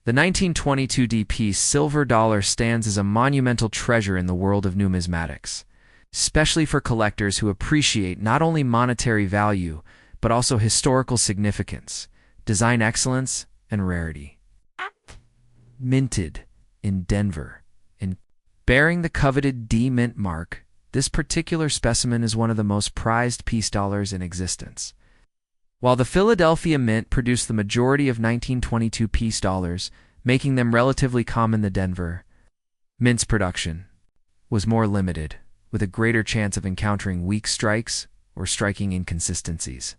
The 1922 D-piece silver dollar stands as a monumental treasure in the world of numismatics, especially for collectors who appreciate not only monetary value, but also historical significance, design excellence, and rarity. Minted in Denver. Bearing the coveted D mint mark, this particular specimen is one of the most prized peace dollars in existence. While the Philadelphia Mint produced the majority of 1922 peace dollars, making them relatively common, the Denver Mint's production was more limited, with a greater chance of encountering weak strikes or striking inconsistencies.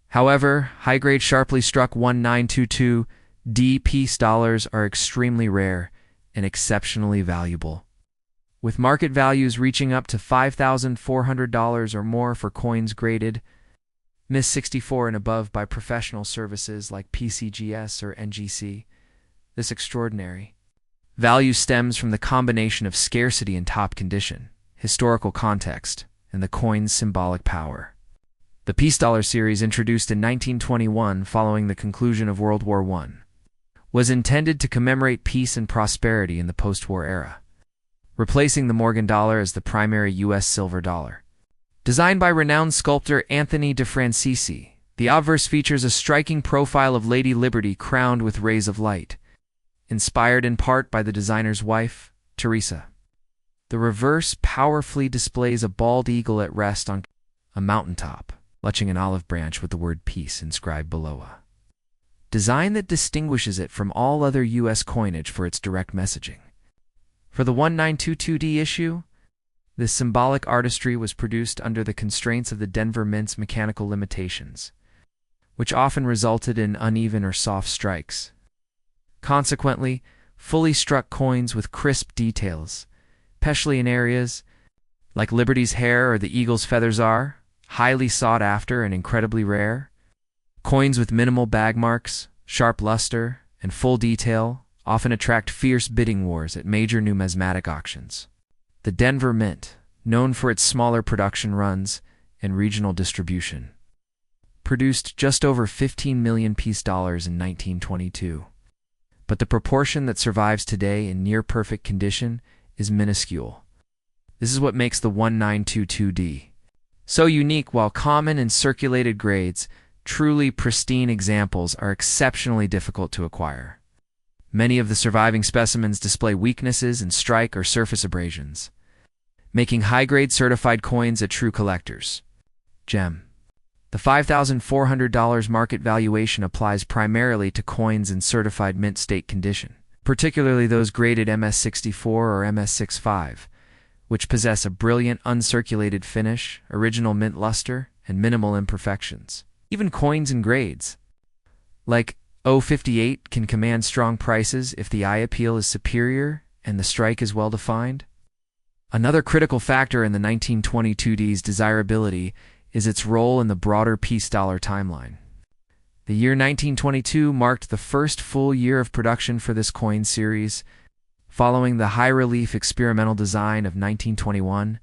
However, high-grade sharply struck 1922 D peace dollars are extremely rare and exceptionally valuable, with market values reaching up to $5,400 or more for coins graded Miss 64 and above by professional services like PCGS or NGC. This extraordinary value stems from the combination of scarcity and top condition, historical context, and the coin's symbolic power. The peace dollar series, introduced in 1921 following the conclusion of World War I, was intended to commemorate peace and prosperity in the post-war era, replacing the Morgan dollar as the primary U.S. silver dollar. Designed by renowned sculptor Anthony de Francisi, the obverse features a striking profile of Lady Liberty crowned with rays of light, inspired in part by the designer's wife, Teresa. The reverse powerfully displays a bald eagle at rest on a mountaintop, clutching an olive branch with the word peace inscribed below a design that distinguishes it from all other U.S. coinage for its direct messaging. For the 1922D issue, this symbolic artistry was produced under the constraints of the Denver Mint's mechanical limitations, which often resulted in uneven or soft strikes. Consequently, fully struck coins with crisp details, especially in areas like Liberty's hair or the eagle's feathers, are highly sought after and incredibly rare. Coins with minimal bag marks, sharp luster, and full detail often attract fierce bidding wars at major numismatic auctions. The Denver Mint, known for its smaller production runs and regional distribution, produced just over 15 million peace dollars in 1922. But the proportion that survives today in near-perfect condition is minuscule. This is what makes the 1922D so unique. While common in circulated grades, truly pristine examples are exceptionally difficult to acquire. Many of the surviving specimens display weaknesses in strike or surface abrasions, making high-grade certified coins a true collector's gem. The $5,400 market valuation applies primarily to coins in certified mint state condition, particularly those graded MS64 or MS65, which possess a brilliant uncirculated finish, original mint luster, and minimal imperfections. Even coins in grades like 058 can command strong prices if the eye appeal is superior and the strike is well defined. Another critical factor in the 1922D's desirability is its role in the broader peace dollar timeline. The year 1922 marked the first full year of production for this coin series, following the high-relief experimental design of 1921.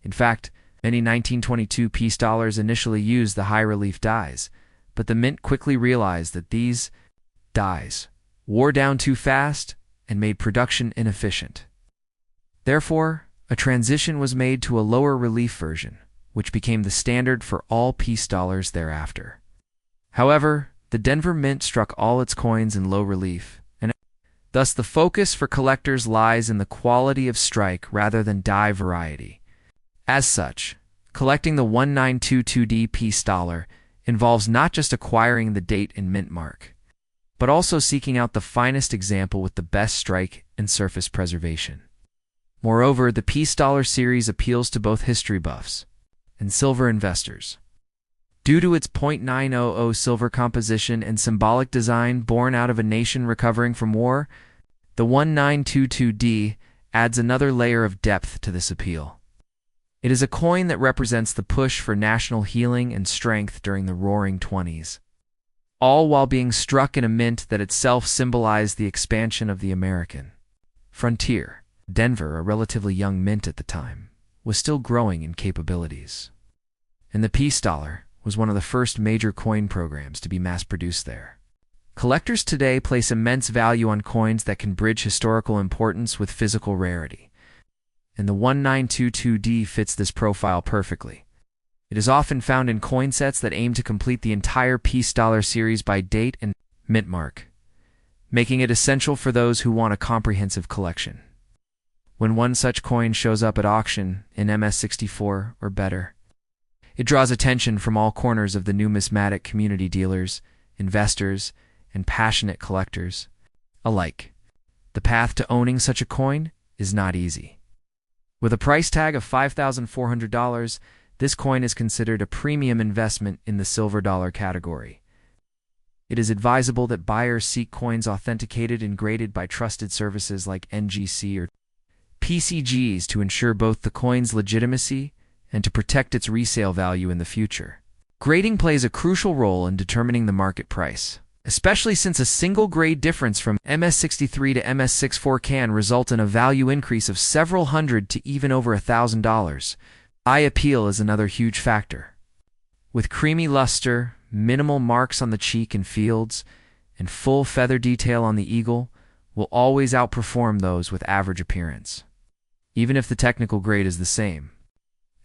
In fact, many 1922 peace dollars initially used the high-relief dies, but the Mint quickly realized that these dies wore down too fast and made production inefficient. Therefore, a transition was made to a lower relief version, which became the standard for all peace dollars thereafter. However, the Denver Mint struck all its coins in low relief, and thus the focus for collectors lies in the quality of strike rather than die variety. As such, collecting the 1922D peace dollar involves not just acquiring the date and mint mark, but also seeking out the finest example with the best strike and surface preservation. Moreover, the peace dollar series appeals to both history buffs and silver investors. Due to its .900 silver composition and symbolic design born out of a nation recovering from war, the 1922D adds another layer of depth to this appeal. It is a coin that represents the push for national healing and strength during the Roaring '20s, all while being struck in a mint that itself symbolized the expansion of the American frontier. Denver, a relatively young mint at the time, was still growing in capabilities, and the peace dollar was one of the first major coin programs to be mass-produced there. Collectors today place immense value on coins that can bridge historical importance with physical rarity, and the 1922D fits this profile perfectly. It is often found in coin sets that aim to complete the entire piece dollar series by date and mint mark, making it essential for those who want a comprehensive collection. When one such coin shows up at auction in MS64 or better, it draws attention from all corners of the numismatic community, dealers, investors, and passionate collectors alike. The path to owning such a coin is not easy. With a price tag of $5,400, this coin is considered a premium investment in the silver dollar category. It is advisable that buyers seek coins authenticated and graded by trusted services like NGC or PCGS to ensure both the coin's legitimacy and to protect its resale value in the future. Grading plays a crucial role in determining the market price, especially since a single grade difference from MS63 to MS64 can result in a value increase of several hundred to even over $1,000. Eye appeal is another huge factor. With creamy luster, minimal marks on the cheek and fields, and full feather detail on the eagle, will always outperform those with average appearance, even if the technical grade is the same.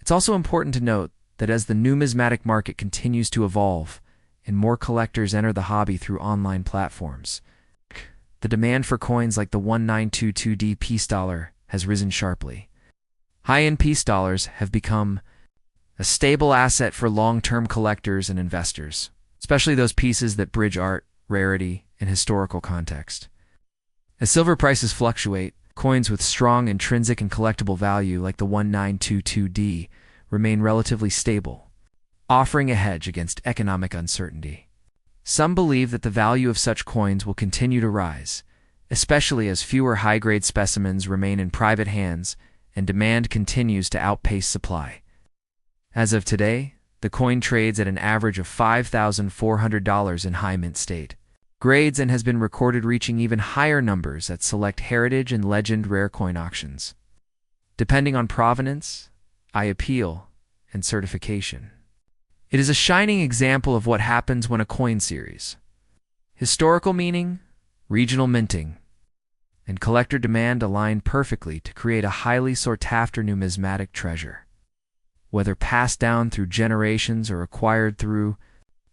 It's also important to note that as the numismatic market continues to evolve and more collectors enter the hobby through online platforms, the demand for coins like the 1922D piece dollar has risen sharply. High-end piece dollars have become a stable asset for long-term collectors and investors, especially those pieces that bridge art, rarity, and historical context. As silver prices fluctuate, coins with strong intrinsic and collectible value like the 1922D remain relatively stable, offering a hedge against economic uncertainty. Some believe that the value of such coins will continue to rise, especially as fewer high-grade specimens remain in private hands and demand continues to outpace supply. As of today, the coin trades at an average of $5,400 in high mint state grades and has been recorded reaching even higher numbers at select heritage and legend rare coin auctions, depending on provenance, eye appeal, and certification. It is a shining example of what happens when a coin series, historical meaning, regional minting, and collector demand align perfectly to create a highly sought-after numismatic treasure. Whether passed down through generations or acquired through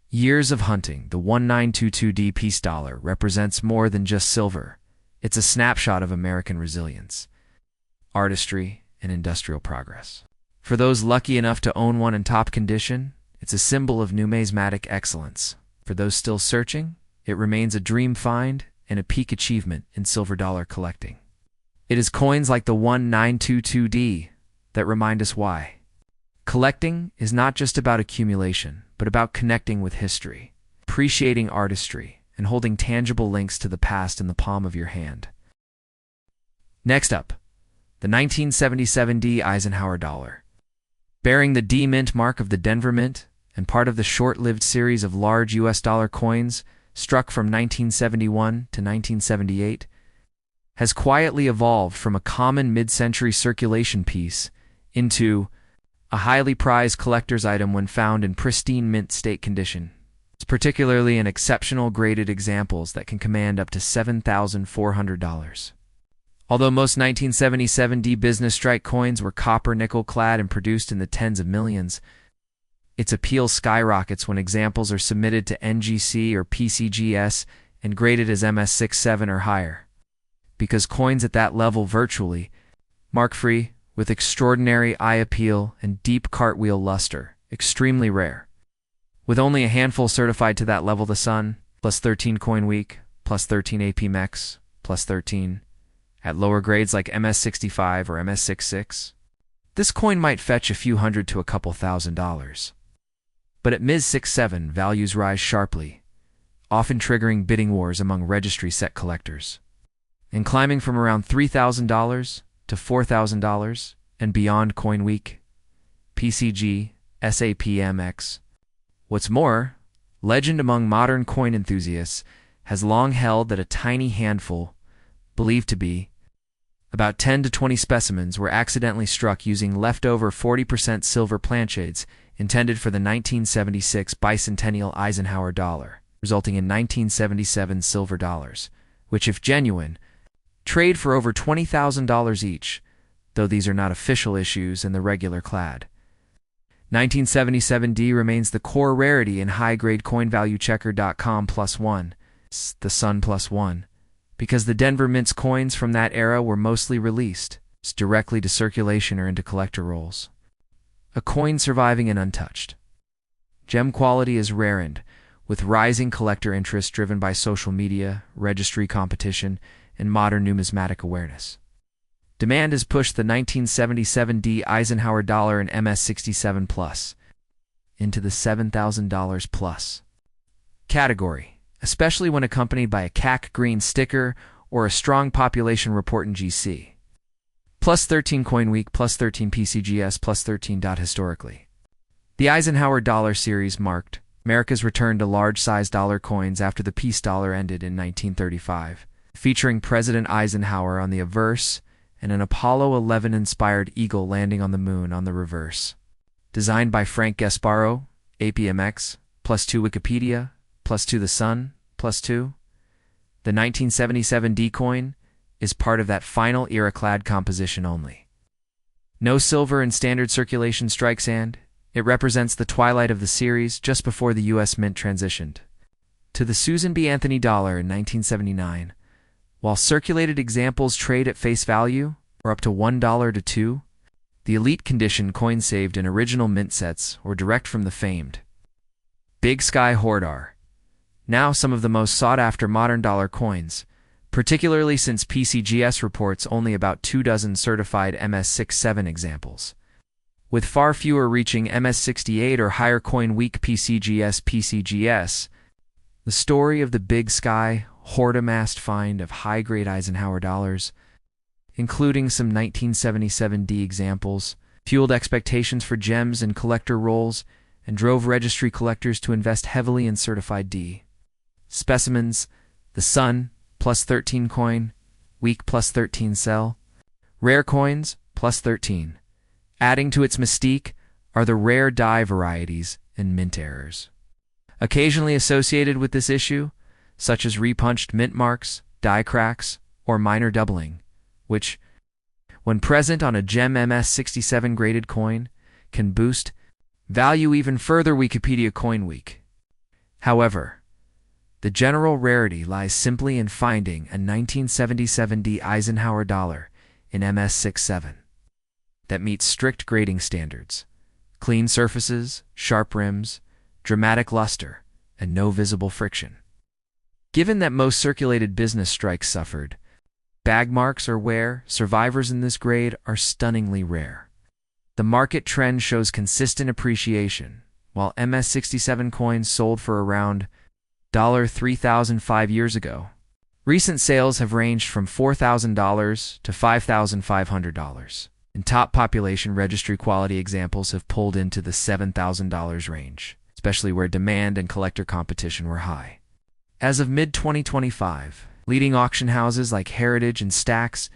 years of hunting, the 1922D piece dollar represents more than just silver. It's a snapshot of American resilience, artistry, and industrial progress. For those lucky enough to own one in top condition, it's a symbol of numismatic excellence. For those still searching, it remains a dream find and a peak achievement in silver dollar collecting. It is coins like the 1922D that remind us why collecting is not just about accumulation, but about connecting with history, appreciating artistry, and holding tangible links to the past in the palm of your hand. Next up, the 1977D Eisenhower dollar. Bearing the D Mint mark of the Denver Mint and part of the short-lived series of large US dollar coins struck from 1971 to 1978, has quietly evolved from a common mid-century circulation piece into a highly prized collector's item when found in pristine mint state condition. It's particularly in exceptional graded examples that can command up to $7,400. Although most 1977D business strike coins were copper nickel clad and produced in the tens of millions, its appeal skyrockets when examples are submitted to NGC or PCGS and graded as MS67 or higher, because coins at that level virtually mark-free, with extraordinary eye appeal and deep cartwheel luster, extremely rare. With only a handful certified to that level, the Sun, plus 13 coin week, plus 13 AP Mex, plus 13, at lower grades like MS65 or MS66, this coin might fetch a few hundred to a couple $1,000s. But at MS67, values rise sharply, often triggering bidding wars among registry set collectors, and climbing from around $3,000 to $4,000 and beyond coin week, PCG, SAPMX. What's more, legend among modern coin enthusiasts has long held that a tiny handful, believed to be about 10 to 20 specimens, were accidentally struck using leftover 40% silver planchades intended for the 1976 bicentennial Eisenhower dollar. resulting in 1977 silver dollars, which, if genuine, trade for over $20,000 each, though these are not official issues in the regular clad. 1977D remains the core rarity in high-grade coinvaluechecker.com +1, the Sun +1, because the Denver Mint's coins from that era were mostly released directly to circulation or into collector rolls. A coin surviving and untouched. Gem quality is rarened, with rising collector interest driven by social media, registry competition, and modern numismatic awareness. Demand has pushed the 1977D Eisenhower dollar and MS-67 Plus into the $7,000 plus category, especially when accompanied by a CAC green sticker or a strong population report in GC. +13 Coin Week, +13 PCGS, +13. Historically, the Eisenhower dollar series marked America's return to large-sized dollar coins after the peace dollar ended in 1935, featuring President Eisenhower on the obverse and an Apollo 11-inspired eagle landing on the moon on the reverse. Designed by Frank Gasparo, APMX, +2 Wikipedia, +2 The Sun, +2. The 1977D coin is part of that final era-clad composition only. No silver in standard circulation strikes, and it represents the twilight of the series just before the U.S. Mint transitioned to the Susan B. Anthony dollar in 1979. While circulated examples trade at face value, or up to $1 to $2, the elite condition coins saved in original mint sets or direct from the famed Big Sky hoard are now some of the most sought-after modern dollar coins, particularly since PCGS reports only about 24 certified MS-67 examples, with far fewer reaching MS-68 or higher Coin Week PCGS. The story of the Big Sky hoard amassed find of high-grade Eisenhower dollars, including some 1977D examples, fueled expectations for gems and collector rolls and drove registry collectors to invest heavily in certified D specimens. The Sun, +13 Coin Week, +13 sell. Rare coins, +13. Adding to its mystique are the rare die varieties and mint errors, occasionally associated with this issue, such as repunched mint marks, die cracks, or minor doubling, which, when present on a gem MS-67 graded coin, can boost value even further. Wikipedia Coin Week. However, the general rarity lies simply in finding a 1977D Eisenhower dollar in MS-67 that meets strict grading standards: clean surfaces, sharp rims, dramatic luster, and no visible friction. Given that most circulated business strikes suffered bag marks or wear, survivors in this grade are stunningly rare. The market trend shows consistent appreciation, while MS-67 coins sold for around $3,000 5 years ago. Recent sales have ranged from $4,000 to $5,500, and top population registry quality examples have pulled into the $7,000 range, especially where demand and collector competition were high. As of mid-2025, leading auction houses like Heritage and Stacks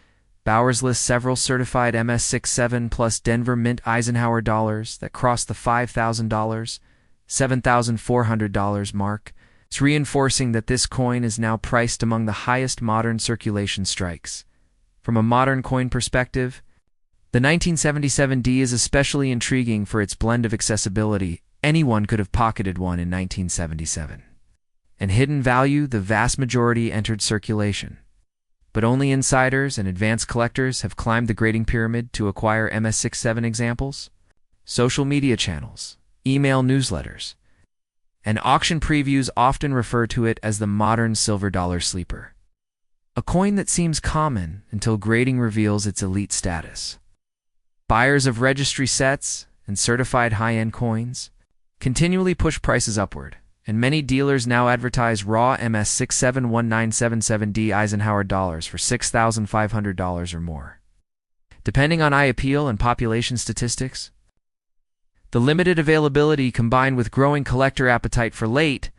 Bowers lists several certified MS-67 plus Denver Mint Eisenhower dollars that cross the $5,000, $7,400 mark. It's reinforcing that this coin is now priced among the highest modern circulation strikes. From a modern coin perspective, the 1977D is especially intriguing for its blend of accessibility. Anyone could have pocketed one in 1977. And hidden value, the vast majority entered circulation. But only insiders and advanced collectors have climbed the grading pyramid to acquire MS-67 examples. Social media channels, email newsletters, and auction previews often refer to it as the modern silver dollar sleeper, a coin that seems common until grading reveals its elite status. Buyers of registry sets and certified high-end coins continually push prices upward, and many dealers now advertise raw MS-671977D Eisenhower dollars for $6,500 or more. Depending on eye appeal and population statistics, the limited availability combined with growing collector appetite for late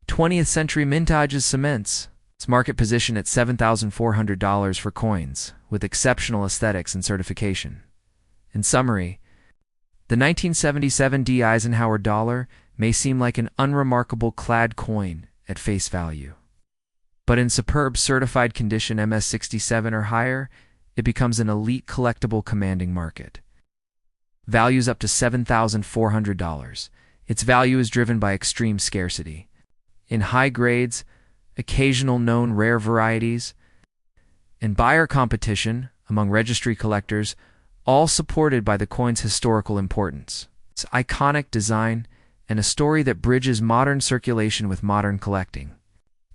20th century mintages cements its market position at $7,400 for coins with exceptional aesthetics and certification. In summary, the 1977D Eisenhower dollar may seem like an unremarkable clad coin at face value. But in superb certified condition MS67 or higher, it becomes an elite collectible commanding market. Values up to $7,400. Its value is driven by extreme scarcity. In high grades, occasional known rare varieties, and buyer competition among registry collectors, all supported by the coin's historical importance, its iconic design, and a story that bridges modern circulation with modern collecting.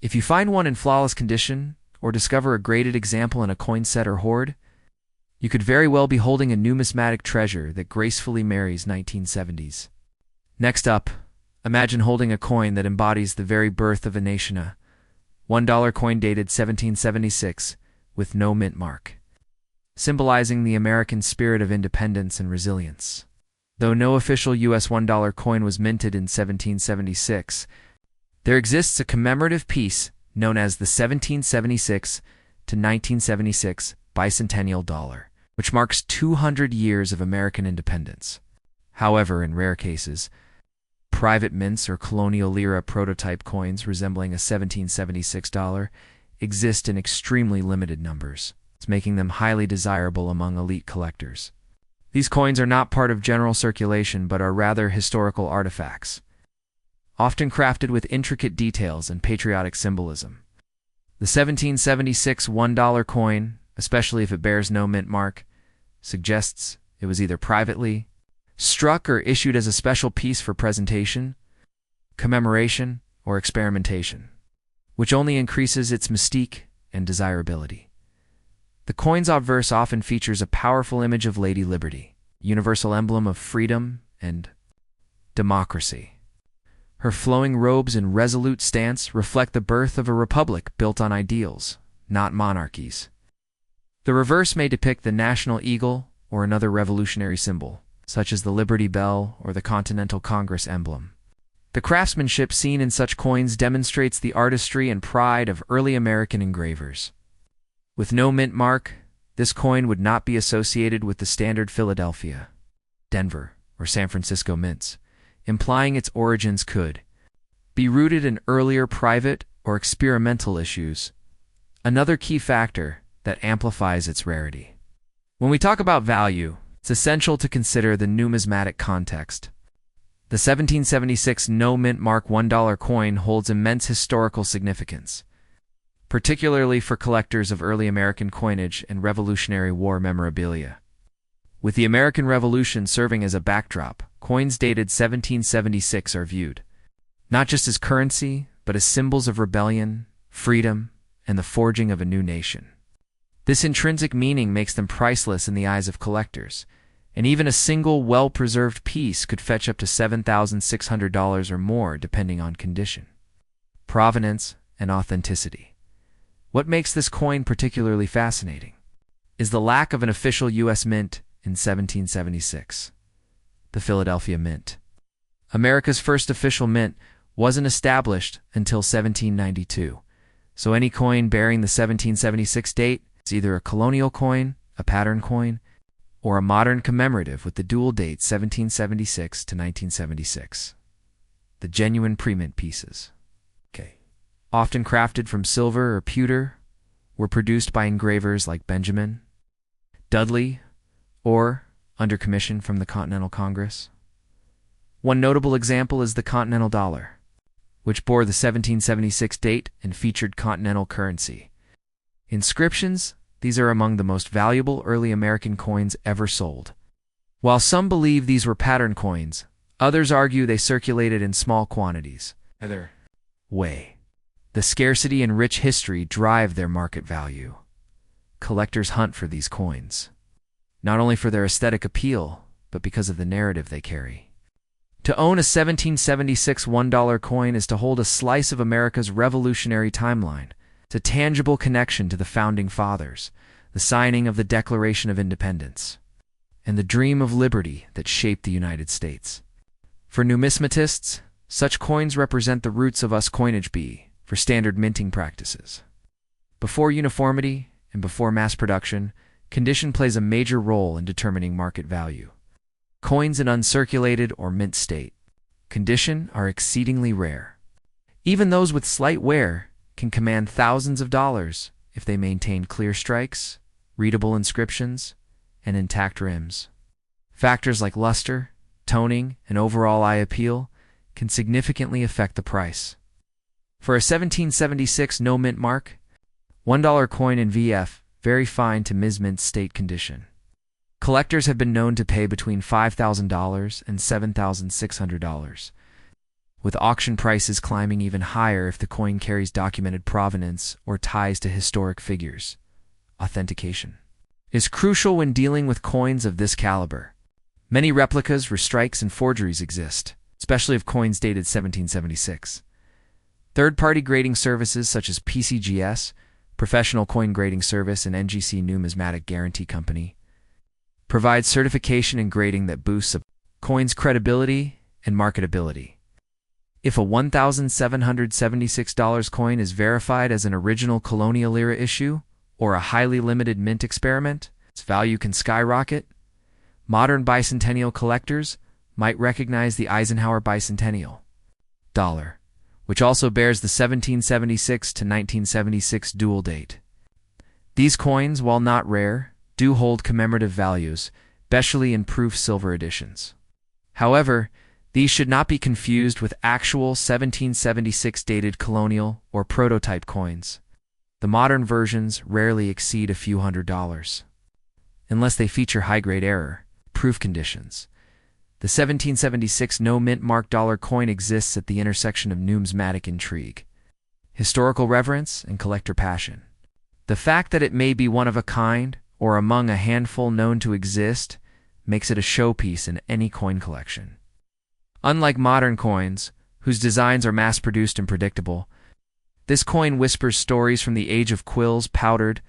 If you find one in flawless condition, or discover a graded example in a coin set or hoard, you could very well be holding a numismatic treasure that gracefully marries 1970s. Next up, imagine holding a coin that embodies the very birth of a nation, a $1 coin dated 1776 with no mint mark, symbolizing the American spirit of independence and resilience. Though no official U.S. $1 coin was minted in 1776, there exists a commemorative piece known as the 1776 to 1976 bicentennial dollar, which marks 200 years of American independence. However, in rare cases, private mints or colonial-era prototype coins resembling a 1776 dollar exist in extremely limited numbers, making them highly desirable among elite collectors. These coins are not part of general circulation but are rather historical artifacts, often crafted with intricate details and patriotic symbolism. The 1776 $1 coin, especially if it bears no mint mark, suggests it was either privately struck or issued as a special piece for presentation, commemoration, or experimentation, which only increases its mystique and desirability. The coin's obverse often features a powerful image of Lady Liberty, universal emblem of freedom and democracy. Her flowing robes and resolute stance reflect the birth of a republic built on ideals, not monarchies. The reverse may depict the national eagle or another revolutionary symbol, such as the Liberty Bell or the Continental Congress emblem. The craftsmanship seen in such coins demonstrates the artistry and pride of early American engravers. With no mint mark, this coin would not be associated with the standard Philadelphia, Denver, or San Francisco mints, implying its origins could be rooted in earlier private or experimental issues, another key factor that amplifies its rarity. When we talk about value, it's essential to consider the numismatic context. The 1776 no mint mark $1 coin holds immense historical significance, particularly for collectors of early American coinage and Revolutionary War memorabilia. With the American Revolution serving as a backdrop, coins dated 1776 are viewed not just as currency, but as symbols of rebellion, freedom, and the forging of a new nation. This intrinsic meaning makes them priceless in the eyes of collectors, and even a single well-preserved piece could fetch up to $7,600 or more depending on condition, provenance, and authenticity. What makes this coin particularly fascinating is the lack of an official U.S. mint in 1776, the Philadelphia Mint. America's first official mint wasn't established until 1792, so any coin bearing the 1776 date is either a colonial coin, a pattern coin, or a modern commemorative with the dual date 1776 to 1976. The genuine pre-mint pieces, often crafted from silver or pewter, were produced by engravers like Benjamin, Dudley, or under commission from the Continental Congress. One notable example is the Continental Dollar, which bore the 1776 date and featured continental currency. Inscriptions, these are among the most valuable early American coins ever sold. While some believe these were pattern coins, others argue they circulated in small quantities. Either way, the scarcity and rich history drive their market value. Collectors hunt for these coins, not only for their aesthetic appeal, but because of the narrative they carry. To own a 1776 $1 coin is to hold a slice of America's revolutionary timeline. It's a tangible connection to the Founding Fathers, the signing of the Declaration of Independence, and the dream of liberty that shaped the United States. For numismatists, such coins represent the roots of US coinage for standard minting practices. Before uniformity and before mass production, condition plays a major role in determining market value. Coins in uncirculated or mint state, condition are exceedingly rare. Even those with slight wear can command thousands of dollars if they maintain clear strikes, readable inscriptions, and intact rims. Factors like luster, toning, and overall eye appeal can significantly affect the price. For a 1776 no mint mark, $1 coin in VF, very fine to mint state condition. Collectors have been known to pay between $5,000 and $7,600, with auction prices climbing even higher if the coin carries documented provenance or ties to historic figures. Authentication is crucial when dealing with coins of this caliber. Many replicas, restrikes, and forgeries exist, especially of coins dated 1776. Third-party grading services such as PCGS, Professional Coin Grading Service, and NGC Numismatic Guarantee Company provide certification and grading that boosts a coin's credibility and marketability. If a $1,776 coin is verified as an original colonial era issue or a highly limited mint experiment, its value can skyrocket. Modern bicentennial collectors might recognize the Eisenhower bicentennial dollar, which also bears the 1776 to 1976 dual date. These coins, while not rare, do hold commemorative values, especially in proof silver editions. However, these should not be confused with actual 1776 dated colonial or prototype coins. The modern versions rarely exceed a few $100s, unless they feature high-grade error proof conditions. The 1776 no mint mark dollar coin exists at the intersection of numismatic intrigue, historical reverence, and collector passion. The fact that it may be one of a kind or among a handful known to exist makes it a showpiece in any coin collection. Unlike modern coins, whose designs are mass-produced and predictable, this coin whispers stories from the age of quills, powdered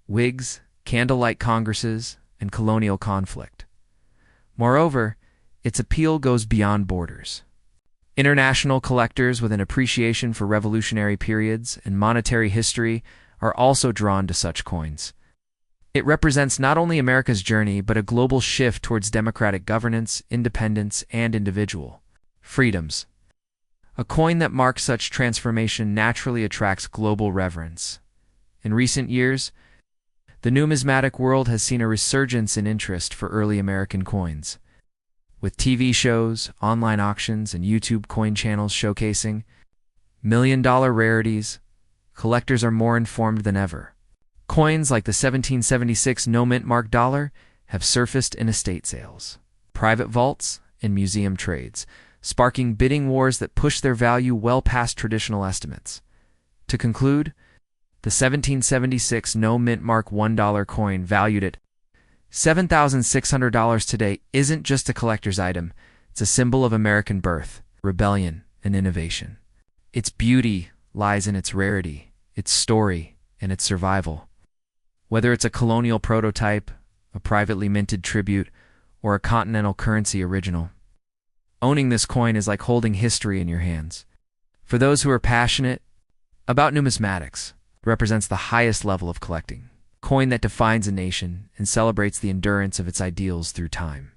wigs, candlelight congresses, and colonial conflict. Moreover, its appeal goes beyond borders. International collectors with an appreciation for revolutionary periods and monetary history are also drawn to such coins. It represents not only America's journey, but a global shift towards democratic governance, independence, and individual freedoms. A coin that marks such transformation naturally attracts global reverence. In recent years, the numismatic world has seen a resurgence in interest for early American coins, with TV shows, online auctions, and YouTube coin channels showcasing million-dollar rarities. Collectors are more informed than ever. Coins like the 1776 no mint mark dollar have surfaced in estate sales, private vaults, and museum trades, sparking bidding wars that push their value well past traditional estimates. To conclude, the 1776 no mint mark $1 coin, valued at $7,600 today, isn't just a collector's item. It's a symbol of American birth, rebellion, and innovation. Its beauty lies in its rarity, its story, and its survival. Whether it's a colonial prototype, a privately minted tribute, or a continental currency original, owning this coin is like holding history in your hands. For those who are passionate about numismatics, it represents the highest level of collecting, a coin that defines a nation and celebrates the endurance of its ideals through time.